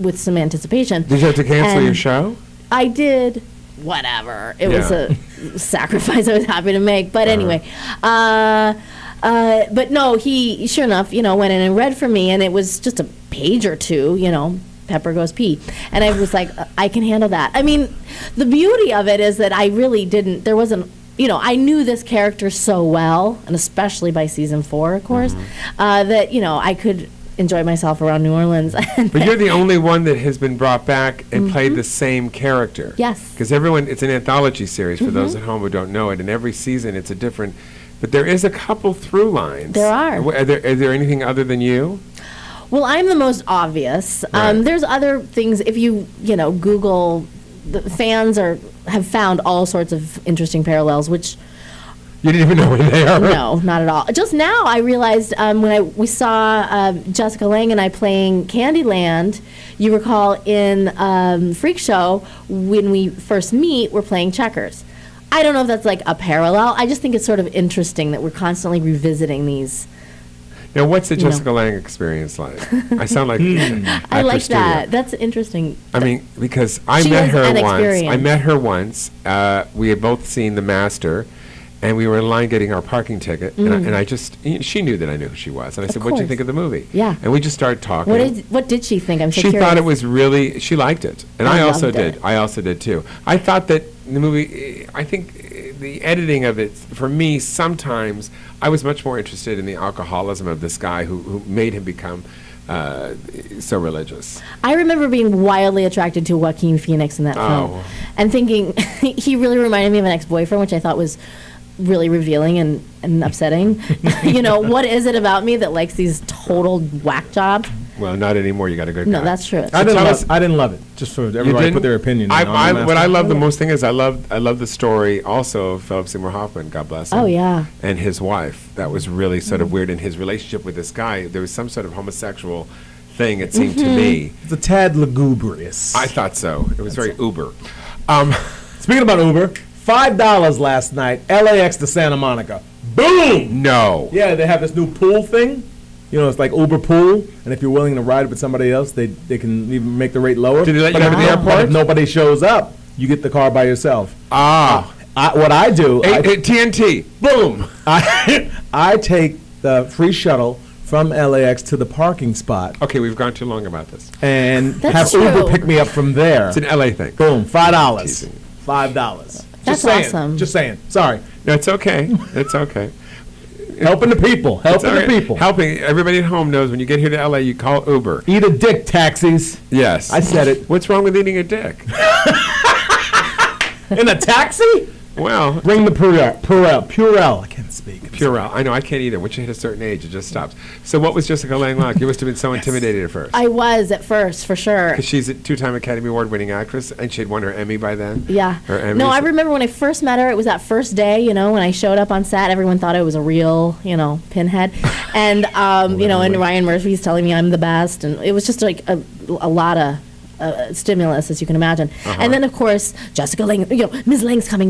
with some anticipation? Did you have to cancel And your show? I did. Whatever. It was a sacrifice I was happy to make. But anyway, but no, he sure enough, went in and read for me, and it was just a page or two, Pepper goes pee. And I was like, I can handle that. I mean, the beauty of it is that I really didn't, there wasn't, I knew this character so well, and especially by season 4, of course, that, I could enjoy myself around New Orleans. But you're the only one that has been brought back and played the same character. Yes. Because it's an anthology series for those at home who don't know it, and every season it's a different, but there is a couple through lines. There are. Is there anything other than you? Well, I'm the most obvious. Right. There's other things. If you Google, the fans have found all sorts of interesting parallels, which you didn't even know where they are. No, not at all. Just now I realized when we saw Jessica Lange and I playing Candyland. You recall in Freak Show when we first meet, we're playing checkers. I don't know if that's like a parallel. I just think it's sort of interesting that we're constantly revisiting these. Now, what's the Jessica Lange experience like? I sound like I like that. That's interesting. I mean, because I She met has her an once. experience. I met her once. We had both seen The Master, and we were in line getting our parking ticket. And I just, she knew that I knew who she was, and I said, "What'd you course. think of the movie?" Yeah. And we just started talking. What did she think? I'm so She curious. thought it was really. She liked it, and I I also loved did. it. I also did too. I thought that the movie. I think the editing of it, for me, sometimes I was much more interested in the alcoholism of this guy who made him become so religious. I remember being wildly attracted to Joaquin Phoenix in that film, and thinking he really reminded me of an ex-boyfriend, which I thought was really revealing and upsetting. What is it about me that likes these total whack jobs? Well, not anymore. You got a good No, guy. that's true. I didn't love it. Just for everybody to put their opinion. What in I love the most thing is I love the story also of Philip Seymour Hoffman. God bless him. Oh, yeah. And his wife. That was really sort of weird in his relationship with this guy. There was some sort of homosexual thing. It seemed to me. It's a tad lugubrious. I thought so. It was very uber. Speaking about Uber, $5 last night. LAX to Santa Monica. Boom! No. Yeah, they have this new pool thing. You know, it's like Uber Pool, and if you're willing to ride with somebody else, they can even make the rate lower. Did they let But you go to the But airport? if nobody shows up, you get the car by yourself. What I do... TNT. Boom! I take the free shuttle from LAX to the parking spot. Okay, we've gone too long about this. And That's have Uber true. pick me up from there. It's an LA thing. Boom, $5. $5. That's saying, awesome. Just saying. Sorry. No, it's okay. It's okay. Helping the people. Helping It's all the right. people. Helping. Everybody at home knows when you get here to LA, you call Uber. Eat a dick, taxis. Yes. I said it. What's wrong with eating a dick? In a taxi? Well, Bring the Purell. I can't speak. Purell. I know, I can't either. Once you hit a certain age, it just stops. So what was Jessica Lange like? You must have been so intimidated at first. I was at first, for sure. Because she's a two-time Academy Award-winning actress, and she'd won her Emmy by then. Yeah. Her Emmys. No, I remember when I first met her, it was that first day, you know, when I showed up on set, everyone thought I was a real, you know, pinhead. And, you know, and Ryan Murphy's telling me I'm the best. And it was just like a lot of stimulus, as you can imagine. And then, of course, Jessica Lange, you know, Ms. Lange's coming,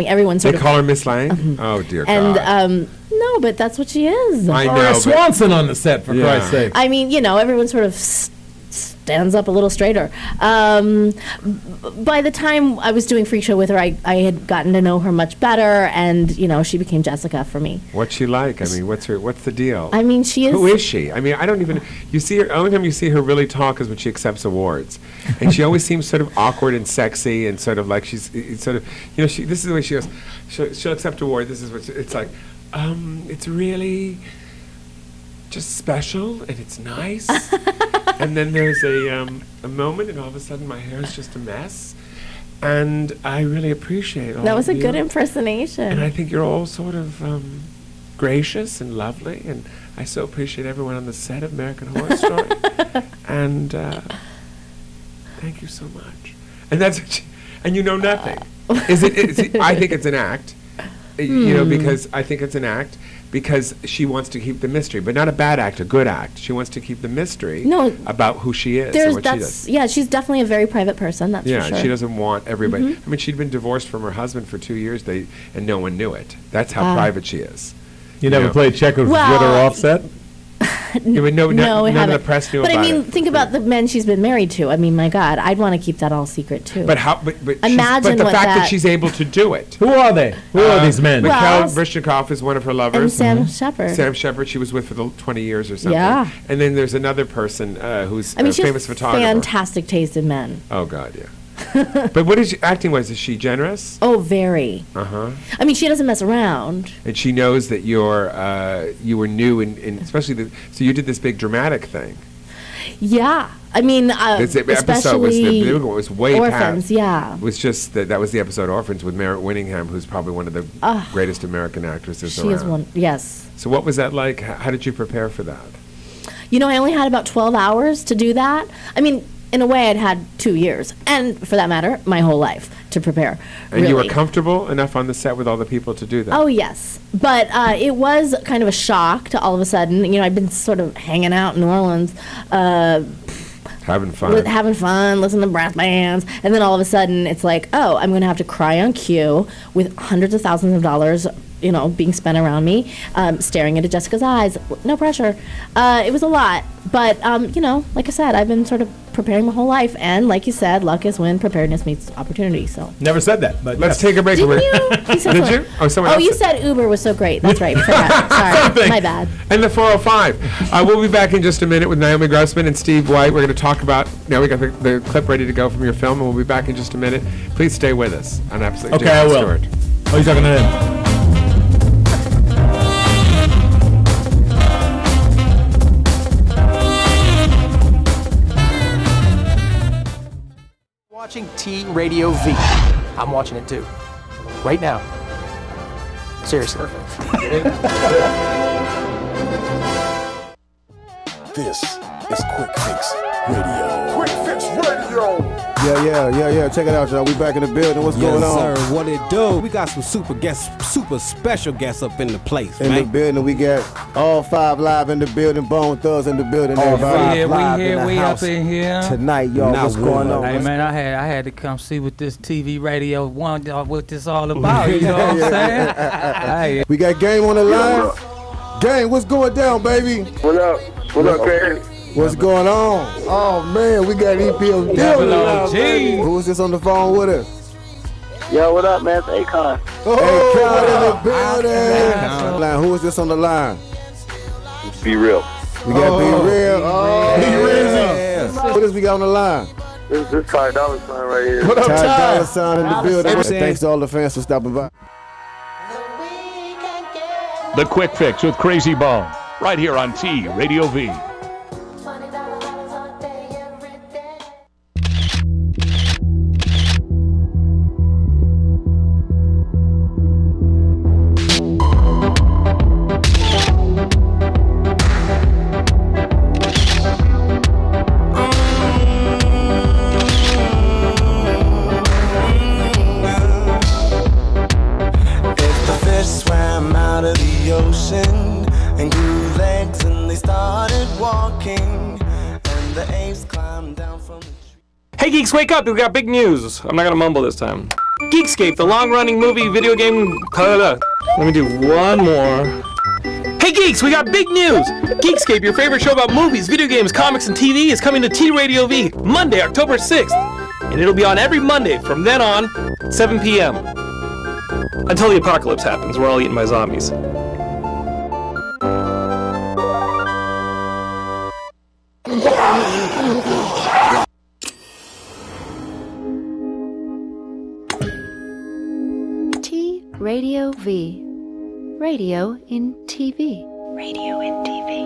Everyone They sort of... call her Miss Lange? Oh, dear And, God. no, but that's what she is. I know, Or a but- Swanson on the set, for Yeah. Christ's sake. I mean, you know, everyone sort of stands up a little straighter. By the time I was doing Freak Show with her, I had gotten to know her much better, and, you know, she became Jessica for me. What's she like? I mean, what's the deal? I mean, she is... Who is she? I mean, I don't even. You see her. Only time you see her really talk is when she accepts awards, and she always seems sort of awkward and sexy, and sort of like she's sort of. You know, this is the way she goes. She'll accept award. This is what it's like. It's really just special, and it's nice. And then there's a moment, and all of a sudden my hair is just a mess, and I really appreciate all That was of a good you. impersonation. And I think you're all sort of gracious and lovely, and I so appreciate everyone on the set of American Horror Story. And thank you so much. And that's and you know nothing. I think it's an act. You know, because I think it's an act because she wants to keep the mystery, but not a bad act, a good act. She wants to keep the mystery about who she is and what she does. Yeah, she's definitely a very private person, that's for sure. She doesn't want everybody. I mean, she'd been divorced from her husband for 2 years, and no one knew it. That's how private she is. You never played checkers with her offset? Yeah, but none I of haven't. the press knew But about I mean, it. think about the men she's been married to. I mean, my God, I'd want to keep that all secret too. But how? But Imagine the what fact that that- she's able to do it. Who are they? Who are these men? Mikhail Well, Brishnikov is one of her lovers. and Sam Shepard. Sam Shepard, she was with for 20 years or something. Yeah. And then there's another person who's I mean, a she famous has photographer. fantastic taste in men. Oh God, yeah. But what is she, acting-wise? Is she generous? Oh, very. I mean, she doesn't mess around. And she knows that you were new in especially so you did this big dramatic thing. Yeah, I mean, This episode especially was way Orphans. past. Yeah. It was just that was the episode Orphans with Merritt Winningham, who's probably one of the greatest American actresses She around. is one. Yes. So what was that like? How did you prepare for that? You know, I only had about 12 hours to do that. I mean, in a way, I'd had 2 years, and for that matter, my whole life to prepare. And you were really. comfortable enough on the set with all the people to do that? Oh, yes. But it was kind of a shock to all of a sudden. You know, I'd been sort of hanging out in New Orleans, Having fun. listening to brass bands. And then all of a sudden, it's like, oh, I'm going to have to cry on cue with hundreds of thousands of dollars, you know, being spent around me, staring into Jessica's eyes. No pressure. It was a lot. But, you know, like I said, I've been sort of preparing my whole life. And like you said, luck is when preparedness meets opportunity. So Never said that, but let's take a break. Didn't you? You said Did something. you? Oh, someone Oh, else you said- said Uber was so great. That's right. Forgot. Sorry. My bad. And the 405. We'll be back in just a minute with Naomi Grossman and Steve White. We're going to talk about, now we got the clip ready to go from your film, and we'll be back in just a minute. Please stay with us on Absolutely Okay, I will. Stuart. Oh, you're talking to him? Watching T Radio V. I'm watching it too. Right now. Seriously. This It's Quick Fix Radio. Quick Fix Radio. Yeah. Check it out, y'all. We back in the building. What's going on? Sir, what it do? We got some super special guests up in the place, In the building, we got all 5 live in the building. Bone Thugs in the building. All Everybody. 5 live in the house up in here tonight, y'all. What's going on? Hey man, I had to come see what this TV radio what this all about. You know what I'm saying? Hey. We got Game on the line. Game, what's going down, baby? What up? What up, man? What's going on? Oh man, we got EPO. Who is this on the phone with us? Yo, what up, man? It's Akon. Akon in the building. Who is this on the line? Be real. We got Be Real. What else we got on the line? This Ty Dolla $ign right here. What up, Ty Dolla $ign in the building. And thanks to all the fans for stopping by. The Quick Fix with Crazy Bone, right here on T Radio V. Hey geeks, wake up! We got big news. I'm not gonna mumble this time. Geekscape, the long-running movie video game. Let me do one more. Hey geeks, we got big news! Geekscape, your favorite show about movies, video games, comics, and TV, is coming to T Radio V Monday, October 6th, and it'll be on every Monday from then on, 7 p.m. Until the apocalypse happens, we're all eaten by zombies. Radio V. Radio in TV. Radio in TV.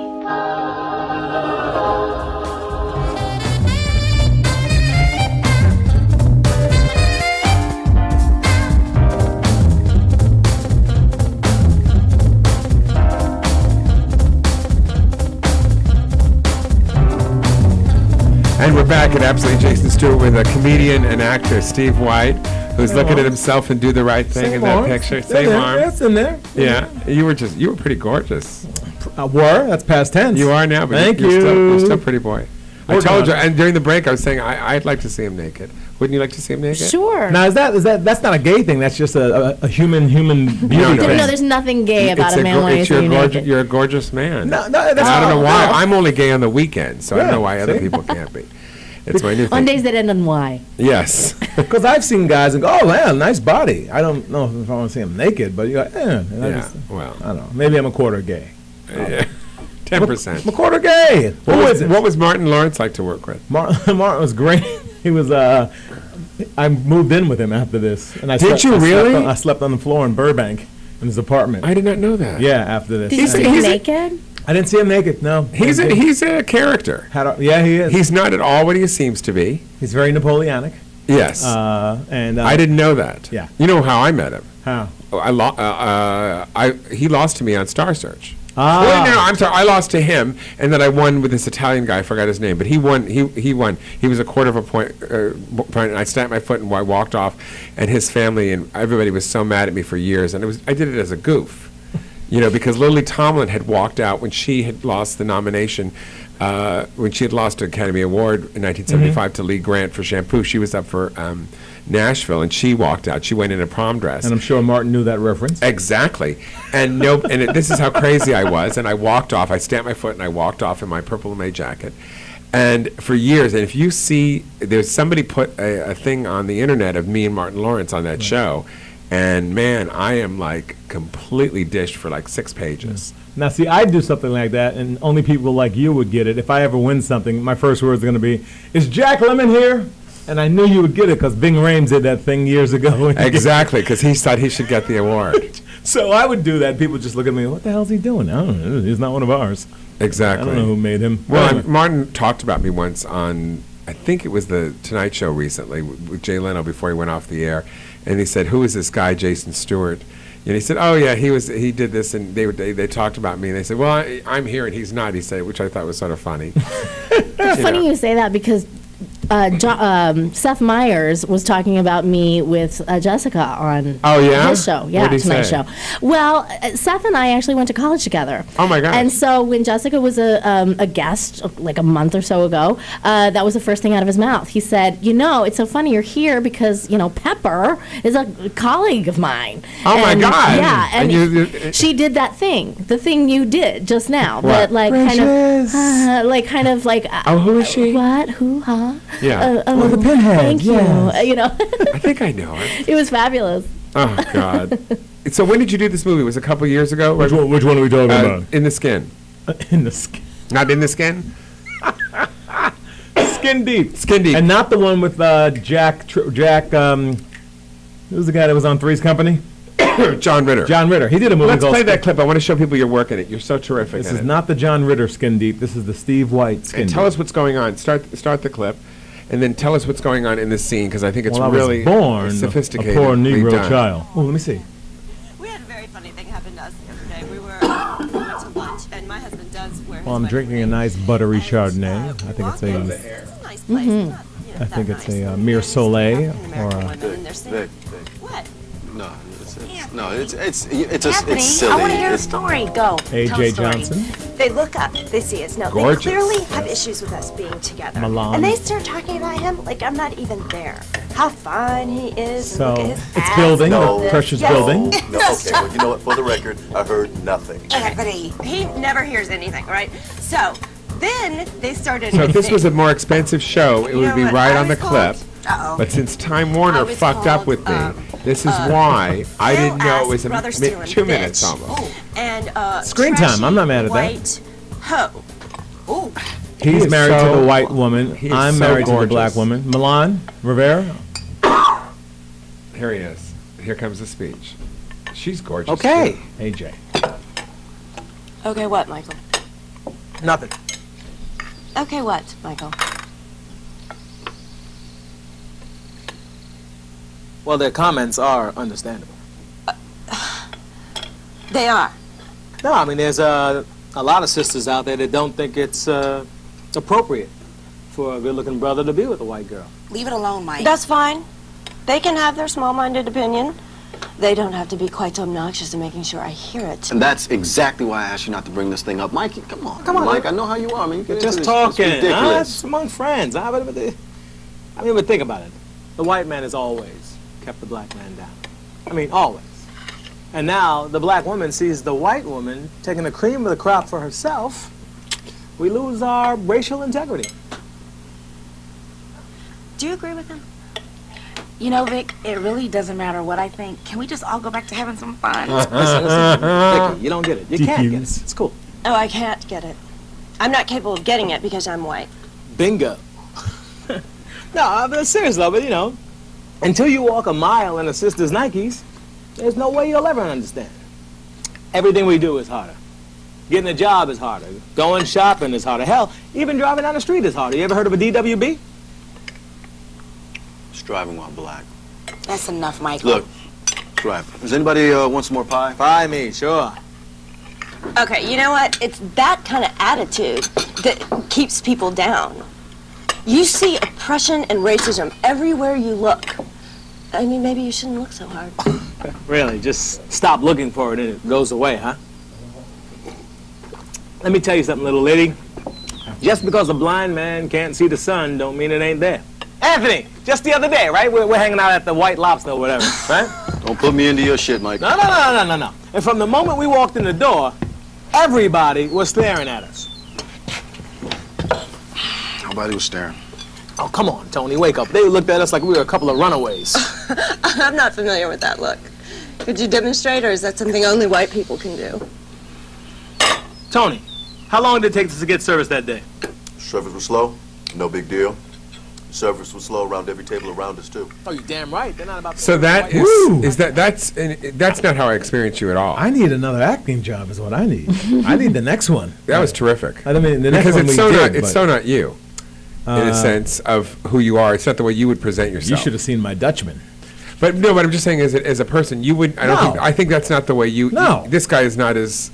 And we're back at Absolutely Jason Stewart with a comedian and actor, Steve White, who's looking at himself and do the right thing in that picture. Same arm. That's in there. Yeah, you were pretty gorgeous. That's past tense. You are now, but Thank you're still pretty boy. I Working told you, on it. and during the break, I was saying I'd like to see him naked. Wouldn't you like to see him naked? Sure. Now, is that that's not a gay thing? That's just a human beauty No, thing. No, there's nothing gay about a man wanting to see you naked. You're a gorgeous man. No, that's I don't know why. no. I'm only gay on the weekend, so I don't Yeah, know why other see? people can't be. It's my new On thing. days that end on Y. Yes. Because I've seen guys and go, oh, man, nice body. I don't know if I want to see him naked, but you're like, And I don't know. Maybe I'm a quarter gay. 10%. I'm a quarter gay. What was Martin Lawrence like to work with? Martin was great. He was. I moved in with him after this, and I Did you really? I slept on the floor in Burbank in his apartment. I did not know that. Yeah, after this. Did you see him naked? I didn't see him naked. No. He's a character. Yeah, he is. He's not at all what he seems to be. He's very Napoleonic. Yes. And I didn't know that. Yeah. You know how I met him? How? He lost to me on Star Search. Ah. Wait, no, I'm sorry. I lost to him, and then I won with this Italian guy. I forgot his name, but he won. He won. He was a quarter of a point. And I stamped my foot and I walked off, and his family and everybody was so mad at me for years. And I did it as a goof, because Lily Tomlin had walked out when she had lost the nomination. When she had lost an Academy Award in 1975 to Lee Grant for Shampoo, she was up for Nashville, and she walked out. She went in a prom dress. And I'm sure Martin knew that reference. Exactly. And this is how crazy I was. And I walked off. I stamped my foot, and I walked off in my purple LeMay jacket. And for years, and if you see, there's somebody put a thing on the internet of me and Martin Lawrence on that show, and man, I am like completely dished for like 6 pages. Now, see, I do something like that, and only people like you would get it. If I ever win something, my first words are going to be, "Is Jack Lemmon here?" And I knew you would get it because Bing Rames did that thing years ago. Exactly, because he thought he should get the award. So I would do that. People just look at me, what the hell's he doing? I don't know. He's not one of ours. Exactly. I don't know who made him. Well, Martin talked about me once on, I think it was the Tonight Show recently with Jay Leno before he went off the air. and he said, "Who is this guy, Jason Stewart?" And he said, "Oh yeah, he did this," and they talked about me, and they said, "Well, I'm here and he's not," he said, which I thought was sort of funny. It's funny you say that because Seth Meyers was talking about me with Jessica on his show. Yeah, tonight's show. Well, Seth and I actually went to college together. Oh my gosh. And so when Jessica was a guest like a month or so ago, that was the first thing out of his mouth. He said, "It's so funny you're here because Pepper is a colleague of mine." Oh my God. Yeah, and she did the thing you did just now. What? But kind of like oh, who is she? What? Who? Huh? Yeah. The pinhead. Thank you. I think I know her. It was fabulous. Oh God. So when did you do this movie? It was a couple years ago? Which one are we talking about? In the Skin. In the Skin. Not In the Skin? Skin Deep. Skin Deep. And not the one with Jack, who's the guy that was on Three's Company? John Ritter. John Ritter. He did a movie Let's called play that clip. I want to show people your work in it. You're so terrific. This is not the John Ritter Skin Deep. This is the Steve White Skin And Deep. tell us what's going on. Start the clip, and then tell us what's going on in this scene, because I think it's I really was born sophisticated. a poor Negro child. Oh, let me see. We had a very funny thing happen to us the other day. We went to lunch, and my husband does wear his Well, I'm drinking a nice buttery Chardonnay. I think it's a. nice place. I think it's a Mir Soleil or a. Vic. What? No, it's Anthony, silly. I want to hear the story. Go. A.J. Tell the story. Johnson. They look up. They see us. No, Gorgeous. they clearly have issues with us being together. Milan. And they start talking about him like I'm not even there. How fine he is. So and look at his it's ass building. and all The this. pressure's Yes. building. No, okay, well, you know what? For the record, I heard nothing. Okay, but he never hears anything, right? So then they started. So if this was a more expensive show, it would be what right I on the was clip. called? Uh-oh. But since Time Warner was fucked up called, with me, this is why I didn't know it was a Brother Stealing 2 Bitch. minutes almost. And Screen time. I'm not mad at that. white hoe. Ooh. He He's is married so- to the white woman. he is I'm so married to the gorgeous. black woman. Milan Rivera. Here he is. Here comes the speech. She's gorgeous. Okay. too. AJ. Okay, what, Michael? Nothing. Okay, what, Michael? Well, their comments are understandable. They are. No, I mean, there's a lot of sisters out there that don't think it's appropriate for a good-looking brother to be with a white girl. Leave it alone, Mike. That's fine. They can have their small-minded opinion. They don't have to be quite so obnoxious in making sure I hear it. And that's exactly why I asked you not to bring this thing up. Mikey, come on. Come on, Mike, man. I know how you are. I mean, you get Just into this. It's talking. ridiculous. It's among friends. I mean, but think about it. The white man has always kept the black man down. I mean, always. And now the black woman sees the white woman taking the cream of the crop for herself. We lose our racial integrity. Do you agree with him? You know, Vic, it really doesn't matter what I think. Can we just all go back to having some fun? Listen, Vicky, you don't get it. You can't get it. It's cool. Oh, I can't get it. I'm not capable of getting it because I'm white. Bingo. No, but seriously though, but until you walk a mile in a sister's Nikes, there's no way you'll ever understand. Everything we do is harder. Getting a job is harder. Going shopping is harder. Hell, even driving down the street is harder. You ever heard of a DWB? It's driving while black. That's enough, Michael. Look, drive. Does anybody want some more pie? Pie me, sure. Okay, you know what? It's that kind of attitude that keeps people down. You see oppression and racism everywhere you look. I mean, maybe you shouldn't look so hard. Really, just stop looking for it and it goes away, huh? Let me tell you something, little lady. Just because a blind man can't see the sun don't mean it ain't there. Anthony, just the other day, right? We're hanging out at the White Lobster or whatever, right? Don't put me into your shit, Mike. No. And from the moment we walked in the door, everybody was staring at us. Nobody was staring. Oh, come on, Tony, wake up. They looked at us like we were a couple of runaways. I'm not familiar with that look. Could you demonstrate, or is that something only white people can do? Tony, how long did it take us to get service that day? Service was slow. No big deal. Service was slow around every table around us, too. Oh, you're damn right. They're not about to So that that's not how I experienced you at all. I need another acting job is what I need. I need the next one. That was terrific. I mean, the next because one it's we so did, not it's but- so not you, in a sense of who you are. It's not the way you would present yourself. You should have seen my Dutchman. But no, but I'm just saying, as a person, you would. I think that's not the way you. No. This guy is not as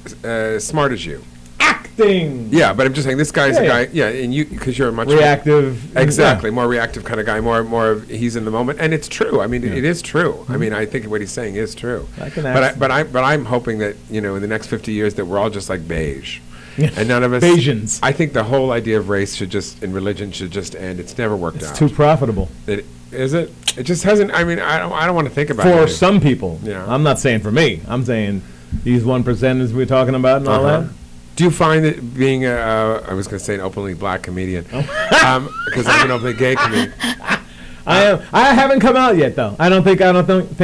smart as you. Acting. Yeah, but I'm just saying, this guy's a guy. Yeah, and you, because you're a much reactive. Exactly, more reactive kind of guy. More. He's in the moment, and it's true. I mean, it is true. I mean, I think what he's saying is true. I can but I'm hoping that in the next 50 years that we're all just like beige. And none of us. Bajans. I think the whole idea of race and religion should just end. It's never worked out. It's too profitable. Is it? It just hasn't. I mean, I don't want to think about it. For some people. Yeah. I'm not saying for me. I'm saying these 1%ers we're talking about and all that. Do you find that being I was going to say an openly black comedian, because I'm an openly gay comedian. I am. I haven't come out yet, though. I don't think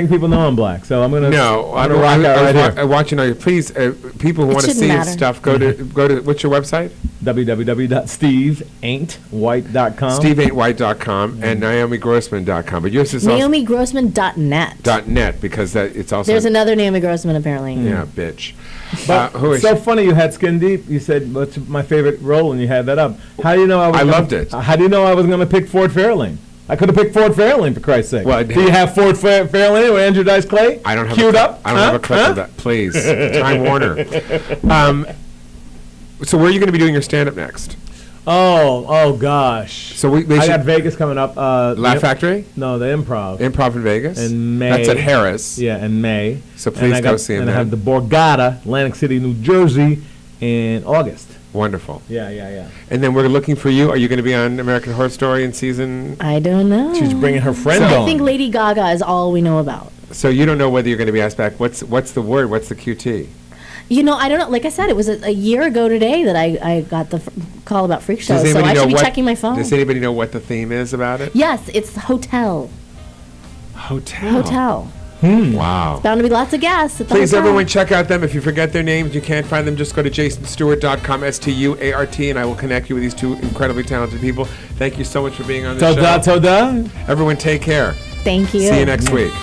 people know I'm black. So I'm gonna. No, I'm gonna rock out right here. Watching you. Please, people who want to see his stuff, go to what's your website? www.steveain'twhite.com. SteveAin'tWhite.com and NaomiGrossman.com. But yours is NaomiGrossman.net. .net because it's also. There's another Naomi Grossman apparently. Yeah, bitch. But it's so funny you had Skin Deep. You said, "What's my favorite role?" and you had that up. How do you know I loved it. How do you know I was going to pick Ford Fairlane? I could have picked Ford Fairlane for Christ's sake. Well, do you have Ford Fairlane with Andrew Dice Clay? I don't have queued up. I don't have a clip of that. Please, Time Warner. So where are you going to be doing your stand-up next? Oh gosh. So I got Vegas coming up. Laugh Factory? No, the Improv. Improv in Vegas? In May. That's at Harris. Yeah, in May. So please go see him. And I have the Borgata, Atlantic City, New Jersey, in August. Wonderful. Yeah. And then we're looking for you. Are you going to be on American Horror Story in season? I don't know. She's bringing her friend on. I think Lady Gaga is all we know about. So you don't know whether you're going to be asked back. What's the word? What's the QT? I don't know. Like I said, it was a year ago today that I got the call about Freak Show, so I should be checking my phone. Does anybody know what the theme is about it? Yes, it's hotel. Hotel. Wow. It's bound to be lots of guests. Please, everyone, check out them. If you forget their names, you can't find them, just go to jasonstewart.com, STUART, and I will connect you with these two incredibly talented people. Thank you so much for being on the show. Toda. Everyone, take care. Thank you. See you next week.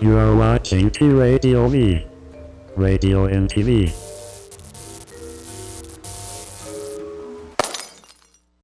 You are watching T Radio V. Radio and TV.